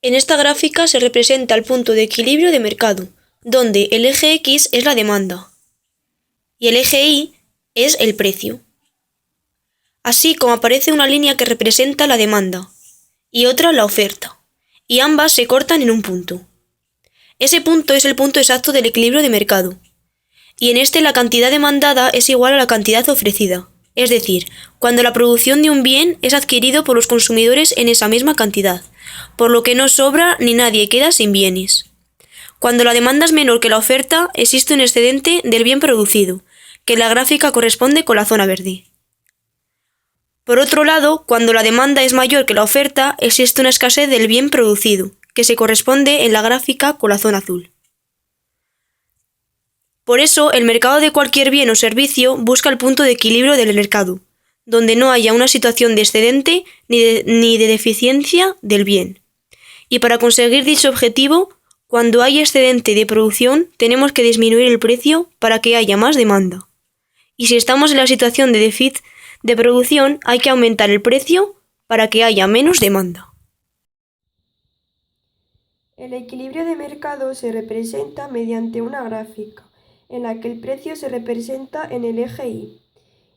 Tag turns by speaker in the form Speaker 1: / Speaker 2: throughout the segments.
Speaker 1: En esta gráfica se representa el punto de equilibrio de mercado, donde el eje X es la demanda y el eje Y es el precio. Así como aparece una línea que representa la demanda y otra la oferta, y ambas se cortan en un punto. Ese punto es el punto exacto del equilibrio de mercado, y en este la cantidad demandada es igual a la cantidad ofrecida, es decir, cuando la producción de un bien es adquirido por los consumidores en esa misma cantidad, por lo que no sobra ni nadie queda sin bienes. Cuando la demanda es menor que la oferta, existe un excedente del bien producido, que en la gráfica corresponde con la zona verde. Por otro lado, cuando la demanda es mayor que la oferta, existe una escasez del bien producido, que se corresponde en la gráfica con la zona azul. Por eso, el mercado de cualquier bien o servicio busca el punto de equilibrio del mercado, donde no haya una situación de excedente ni de deficiencia del bien. Y para conseguir dicho objetivo, cuando hay excedente de producción, tenemos que disminuir el precio para que haya más demanda. Y si estamos en la situación de déficit de producción, hay que aumentar el precio para que haya menos demanda.
Speaker 2: El equilibrio de mercado se representa mediante una gráfica, en la que el precio se representa en el eje Y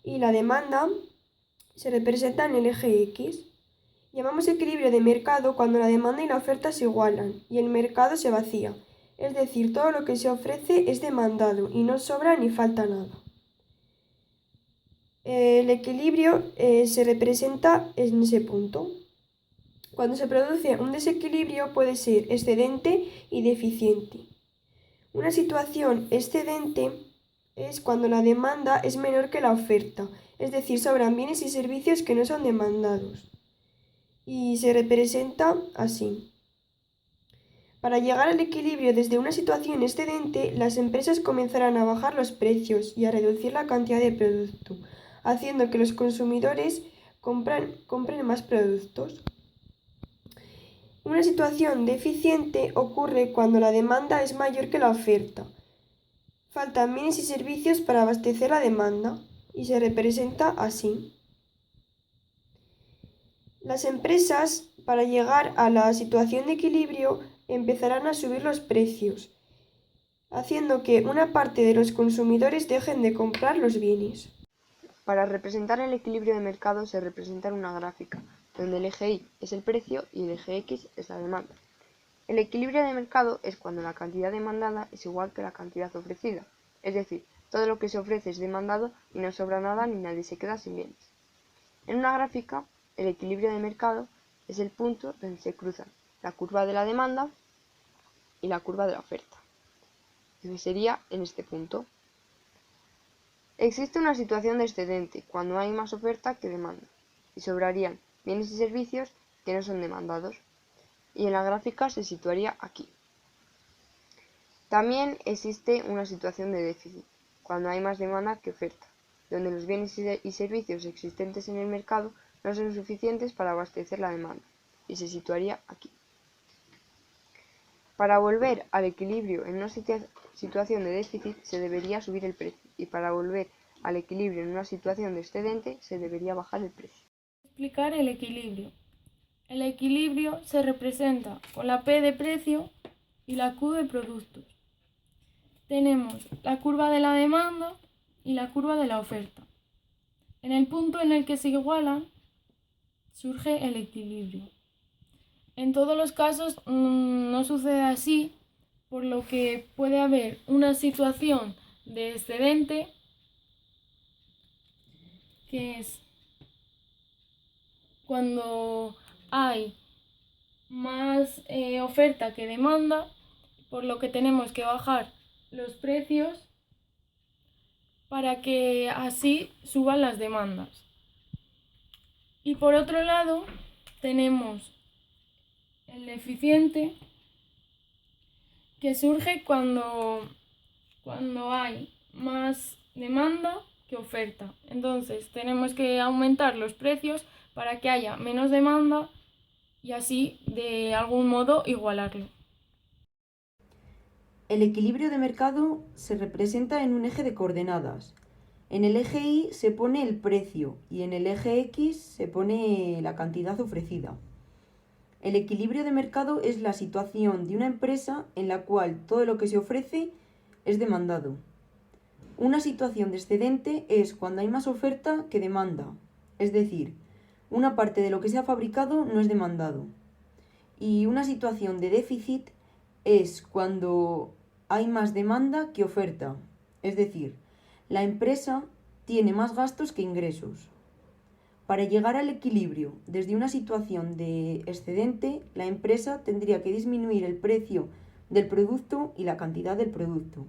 Speaker 2: y la demanda se representa en el eje X. Llamamos equilibrio de mercado cuando la demanda y la oferta se igualan y el mercado se vacía, es decir, todo lo que se ofrece es demandado y no sobra ni falta nada. El equilibrio se representa en ese punto. Cuando se produce un desequilibrio puede ser excedente y deficiente. Una situación excedente es cuando la demanda es menor que la oferta, es decir, sobran bienes y servicios que no son demandados. Y se representa así. Para llegar al equilibrio desde una situación excedente, las empresas comenzarán a bajar los precios y a reducir la cantidad de producto, haciendo que los consumidores compren más productos. Una situación deficiente ocurre cuando la demanda es mayor que la oferta. Faltan bienes y servicios para abastecer la demanda y se representa así. Las empresas, para llegar a la situación de equilibrio, empezarán a subir los precios, haciendo que una parte de los consumidores dejen de comprar los bienes.
Speaker 3: Para representar el equilibrio de mercado se representa en una gráfica, donde el eje Y es el precio y el eje X es la demanda. El equilibrio de mercado es cuando la cantidad demandada es igual que la cantidad ofrecida, es decir, todo lo que se ofrece es demandado y no sobra nada ni nadie se queda sin bienes. En una gráfica, el equilibrio de mercado es el punto donde se cruzan la curva de la demanda y la curva de la oferta, que sería en este punto. Existe una situación de excedente cuando hay más oferta que demanda y sobrarían bienes y servicios que no son demandados, y en la gráfica se situaría aquí. También existe una situación de déficit cuando hay más demanda que oferta, donde los bienes y servicios existentes en el mercado no son suficientes para abastecer la demanda, y se situaría aquí. Para volver al equilibrio en una situación de déficit se debería subir el precio, y para volver al equilibrio en una situación de excedente se debería bajar el precio.
Speaker 4: Explicar el equilibrio. El equilibrio se representa con la P de precio y la Q de productos. Tenemos la curva de la demanda y la curva de la oferta. En el punto en el que se igualan, surge el equilibrio. En todos los casos no sucede así, por lo que puede haber una situación de excedente, que es cuando hay más oferta que demanda, por lo que tenemos que bajar los precios para que así suban las demandas. Y por otro lado tenemos el eficiente, que surge cuando hay más demanda que oferta. Entonces tenemos que aumentar los precios para que haya menos demanda y así de algún modo igualarlo.
Speaker 5: El equilibrio de mercado se representa en un eje de coordenadas. En el eje Y se pone el precio y en el eje X se pone la cantidad ofrecida. El equilibrio de mercado es la situación de una empresa en la cual todo lo que se ofrece es demandado. Una situación de excedente es cuando hay más oferta que demanda, es decir, una parte de lo que se ha fabricado no es demandado. Y una situación de déficit es cuando hay más demanda que oferta, es decir, la empresa tiene más gastos que ingresos. Para llegar al equilibrio desde una situación de excedente, la empresa tendría que disminuir el precio del producto y la cantidad del producto,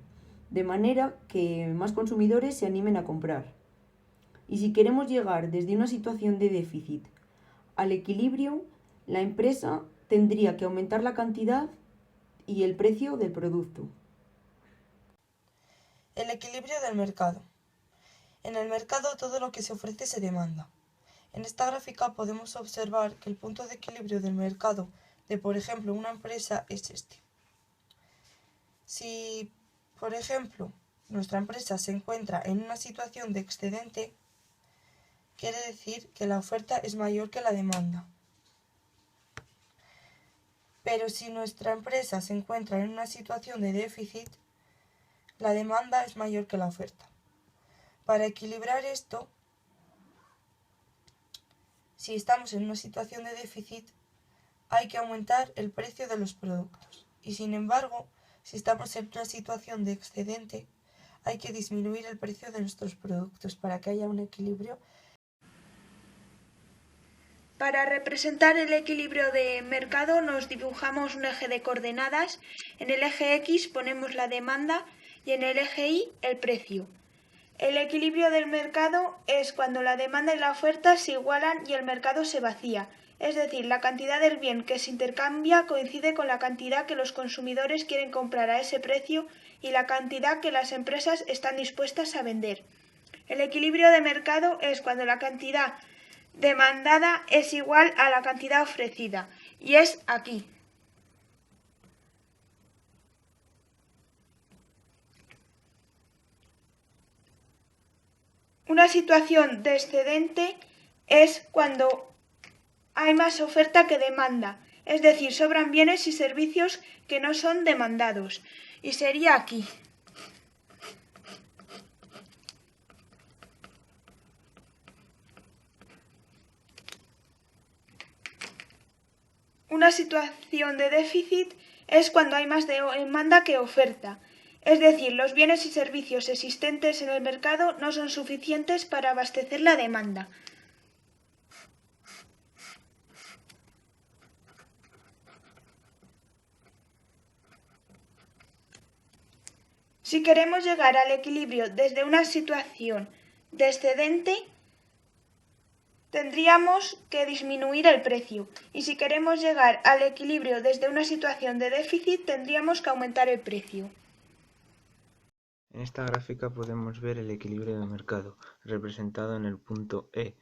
Speaker 5: de manera que más consumidores se animen a comprar. Y si queremos llegar desde una situación de déficit al equilibrio, la empresa tendría que aumentar la cantidad y el precio del producto.
Speaker 6: El equilibrio del mercado. En el mercado todo lo que se ofrece se demanda. En esta gráfica podemos observar que el punto de equilibrio del mercado de, por ejemplo, una empresa es este. Si, por ejemplo, nuestra empresa se encuentra en una situación de excedente, quiere decir que la oferta es mayor que la demanda. Pero si nuestra empresa se encuentra en una situación de déficit, la demanda es mayor que la oferta. Para equilibrar esto, si estamos en una situación de déficit, hay que aumentar el precio de los productos. Y sin embargo, si estamos en una situación de excedente, hay que disminuir el precio de nuestros productos para que haya un equilibrio.
Speaker 2: Para representar el equilibrio de mercado nos dibujamos un eje de coordenadas. En el eje X ponemos la demanda y en el eje Y el precio. El equilibrio del mercado es cuando la demanda y la oferta se igualan y el mercado se vacía. Es decir, la cantidad del bien que se intercambia coincide con la cantidad que los consumidores quieren comprar a ese precio y la cantidad que las empresas están dispuestas a vender. El equilibrio de mercado es cuando la cantidad demandada es igual a la cantidad ofrecida, y es aquí. Una situación de excedente es cuando hay más oferta que demanda, es decir, sobran bienes y servicios que no son demandados, y sería aquí. Una situación de déficit es cuando hay más demanda que oferta, es decir, los bienes y servicios existentes en el mercado no son suficientes para abastecer la demanda. Si queremos llegar al equilibrio desde una situación de excedente, tendríamos que disminuir el precio. Y si queremos llegar al equilibrio desde una situación de déficit, tendríamos que aumentar el precio.
Speaker 7: En esta gráfica podemos ver el equilibrio de mercado, representado en el punto E,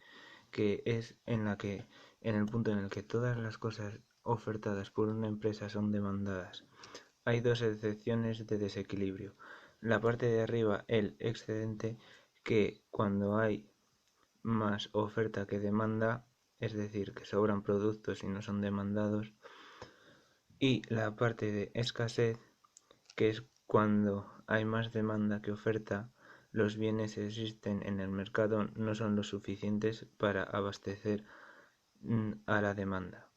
Speaker 7: que es en el punto en el que todas las cosas ofertadas por una empresa son demandadas. Hay dos excepciones de desequilibrio. La parte de arriba, el excedente, que cuando hay más oferta que demanda, es decir, que sobran productos y no son demandados, y la parte de escasez, que es cuando hay más demanda que oferta, los bienes que existen en el mercado no son lo suficientes para abastecer a la demanda.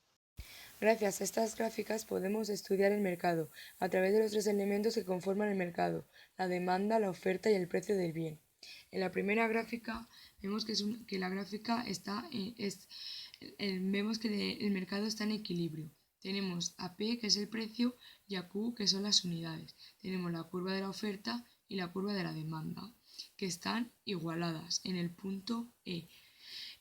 Speaker 3: Gracias a estas gráficas podemos estudiar el mercado a través de los tres elementos que conforman el mercado: la demanda, la oferta y el precio del bien. En la primera gráfica vemos que la gráfica vemos que el mercado está en equilibrio. Tenemos a P, que es el precio, y a Q, que son las unidades. Tenemos la curva de la oferta y la curva de la demanda, que están igualadas en el punto E.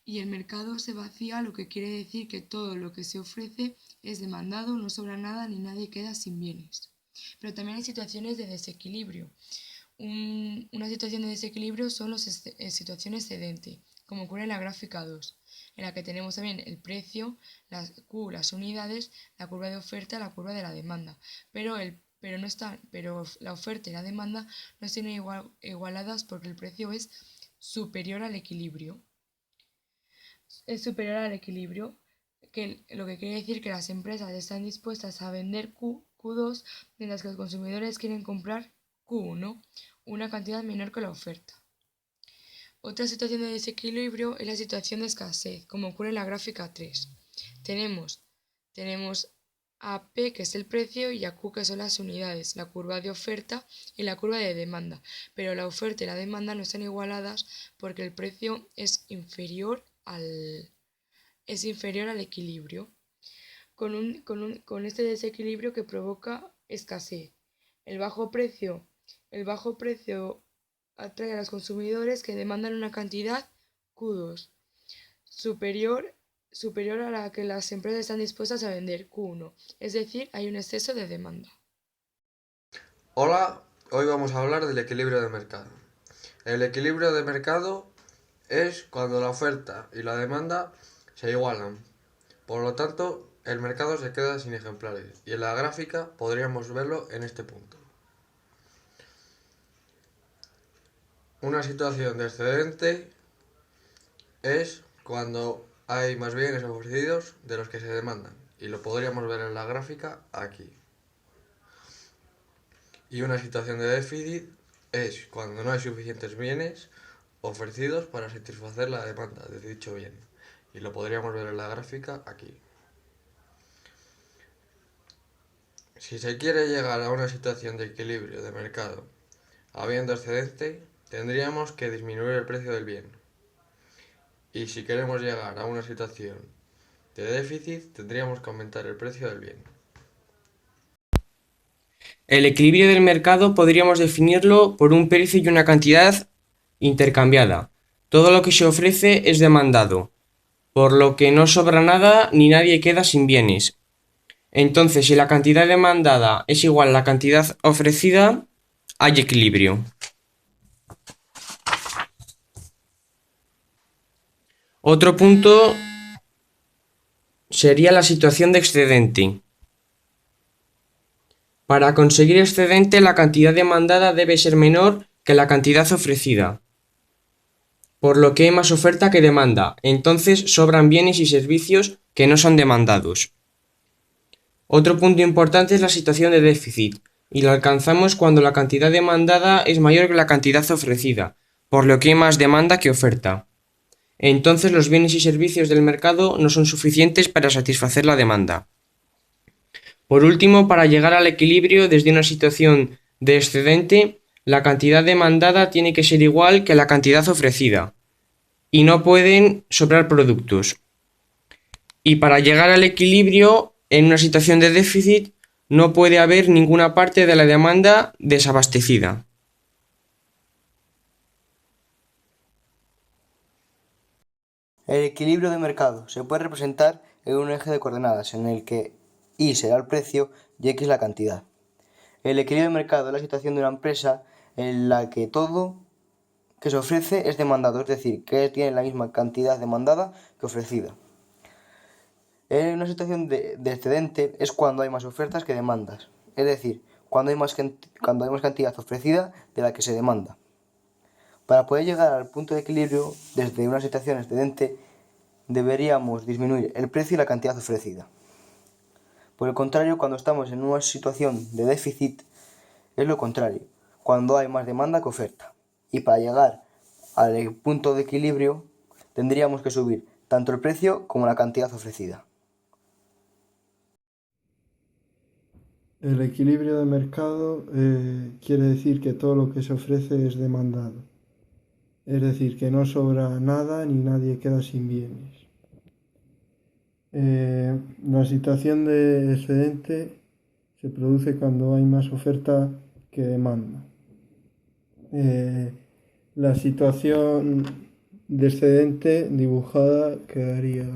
Speaker 3: Y el mercado se vacía, lo que quiere decir que todo lo que se ofrece es demandado, no sobra nada ni nadie queda sin bienes. Pero también hay situaciones de desequilibrio. Una situación de desequilibrio son las situaciones excedente, como ocurre en la gráfica 2, en la que tenemos también el precio, las Q, las unidades, la curva de oferta, la curva de la demanda. Pero la oferta y la demanda no están igualadas porque el precio es superior al equilibrio. lo que quiere decir que las empresas están dispuestas a vender Q2 mientras que los consumidores quieren comprar Q1, una cantidad menor que la oferta. Otra situación de desequilibrio es la situación de escasez, como ocurre en la gráfica 3. Tenemos a P, que es el precio, y a Q, que son las unidades, la curva de oferta y la curva de demanda. Pero la oferta y la demanda no están igualadas porque el precio es inferior al equilibrio, con este desequilibrio que provoca escasez. El bajo precio atrae a los consumidores que demandan una cantidad Q2 superior a la que las empresas están dispuestas a vender Q1, es decir, hay un exceso de demanda.
Speaker 8: Hola, hoy vamos a hablar del equilibrio de mercado. El equilibrio de mercado es cuando la oferta y la demanda se igualan. Por lo tanto, el mercado se queda sin ejemplares y en la gráfica podríamos verlo en este punto. Una situación de excedente es cuando hay más bienes ofrecidos de los que se demandan y lo podríamos ver en la gráfica aquí. Y una situación de déficit es cuando no hay suficientes bienes ofrecidos para satisfacer la demanda de dicho bien y lo podríamos ver en la gráfica aquí. Si se quiere llegar a una situación de equilibrio de mercado habiendo excedente, tendríamos que disminuir el precio del bien. Y si queremos llegar a una situación de déficit, tendríamos que aumentar el precio del bien.
Speaker 9: El equilibrio del mercado podríamos definirlo por un precio y una cantidad intercambiada. Todo lo que se ofrece es demandado, por lo que no sobra nada ni nadie queda sin bienes. Entonces, si la cantidad demandada es igual a la cantidad ofrecida, hay equilibrio. Otro punto sería la situación de excedente. Para conseguir excedente, la cantidad demandada debe ser menor que la cantidad ofrecida, por lo que hay más oferta que demanda, entonces sobran bienes y servicios que no son demandados. Otro punto importante es la situación de déficit, y lo alcanzamos cuando la cantidad demandada es mayor que la cantidad ofrecida, por lo que hay más demanda que oferta. Entonces los bienes y servicios del mercado no son suficientes para satisfacer la demanda. Por último, para llegar al equilibrio desde una situación de excedente, la cantidad demandada tiene que ser igual que la cantidad ofrecida, y no pueden sobrar productos. Y para llegar al equilibrio, en una situación de déficit, no puede haber ninguna parte de la demanda desabastecida.
Speaker 10: El equilibrio de mercado se puede representar en un eje de coordenadas en el que Y será el precio y X la cantidad. El equilibrio de mercado es la situación de una empresa en la que todo que se ofrece es demandado, es decir, que tiene la misma cantidad demandada que ofrecida. En una situación de excedente es cuando hay más ofertas que demandas, es decir, cuando hay más cantidad ofrecida de la que se demanda. Para poder llegar al punto de equilibrio desde una situación excedente, deberíamos disminuir el precio y la cantidad ofrecida. Por el contrario, cuando estamos en una situación de déficit, es lo contrario, cuando hay más demanda que oferta. Y para llegar al punto de equilibrio, tendríamos que subir tanto el precio como la cantidad ofrecida.
Speaker 11: El equilibrio de mercado quiere decir que todo lo que se ofrece es demandado. Es decir, que no sobra nada ni nadie queda sin bienes. La situación de excedente se produce cuando hay más oferta que demanda. La situación de excedente dibujada quedaría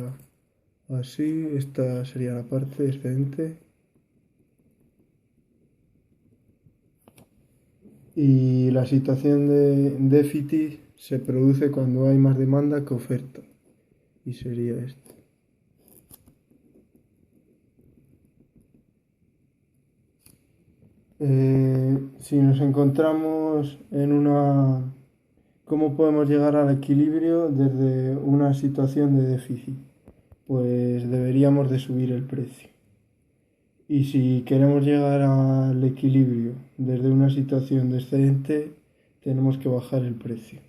Speaker 11: así. Esta sería la parte de excedente. Y la situación de déficit se produce cuando hay más demanda que oferta. Y sería esto. Si nos encontramos en una... ¿Cómo podemos llegar al equilibrio desde una situación de déficit? pues deberíamos de subir el precio. Y si queremos llegar al equilibrio desde una situación de excedente, tenemos que bajar el precio.